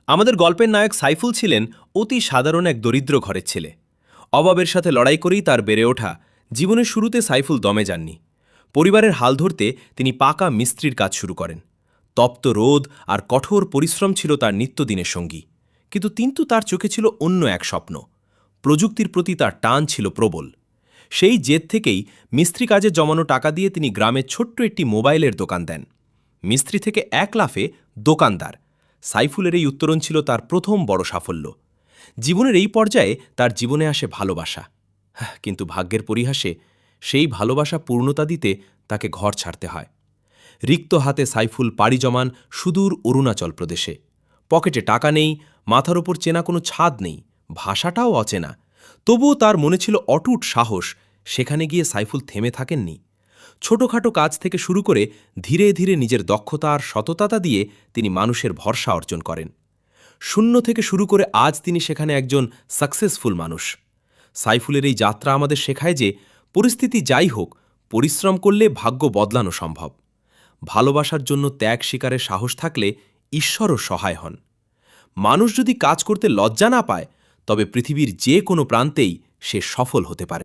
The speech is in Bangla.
আমাদের গল্পের নায়ক সাইফুল ছিলেন অতি সাধারণ এক দরিদ্র ঘরের ছেলে। অভাবের সাথে লড়াই করেই তার বেড়ে ওঠা। জীবনের শুরুতে সাইফুল দমে যাননি। পরিবারের হাল ধরতে তিনি পাকা মিস্ত্রির কাজ শুরু করেন। তপ্ত রোদ আর কঠোর পরিশ্রম ছিল তার নিত্যদিনের সঙ্গী। কিন্তু তার চোখে ছিল অন্য এক স্বপ্ন। প্রযুক্তির প্রতি তার টান ছিল প্রবল। সেই জেদ থেকেই মিস্ত্রি কাজে জমানো টাকা দিয়ে তিনি গ্রামে ছোট্ট একটি মোবাইলের দোকান দেন। মিস্ত্রি থেকে এক লাফে দোকানদার। সাইফুলের এই উত্তরণ ছিল তার প্রথম বড় সাফল্য। জীবনের এই পর্যায়ে তার জীবনে আসে ভালোবাসা। কিন্তু ভাগ্যের পরিহাসে সেই ভালোবাসা পূর্ণতা দিতে তাকে ঘর ছাড়তে হয়। রিক্ত হাতে সাইফুল পাড়ি জমান সুদূর অরুণাচল প্রদেশে। পকেটে টাকা নেই, মাথার ওপর চেনা কোনো ছাদ নেই, ভাষাটাও অচেনা। তবুও তার মনে ছিল অটুট সাহস। সেখানে গিয়ে সাইফুল থেমে থাকেননি। ছোটখাটো কাজ থেকে শুরু করে ধীরে ধীরে নিজের দক্ষতা আর সততা দিয়ে তিনি মানুষের ভরসা অর্জন করেন। শূন্য থেকে শুরু করে আজ তিনি সেখানে একজন সাকসেসফুল মানুষ। সাইফুলের এই যাত্রা আমাদের শেখায় যে পরিস্থিতি যাই হোক, পরিশ্রম করলে ভাগ্য বদলানো সম্ভব। ভালোবাসার জন্য ত্যাগ স্বীকারের সাহস থাকলে ঈশ্বরও সহায় হন। মানুষ যদি কাজ করতে লজ্জা না পায়, তবে পৃথিবীর যে কোনো প্রান্তেই সে সফল হতে পারে।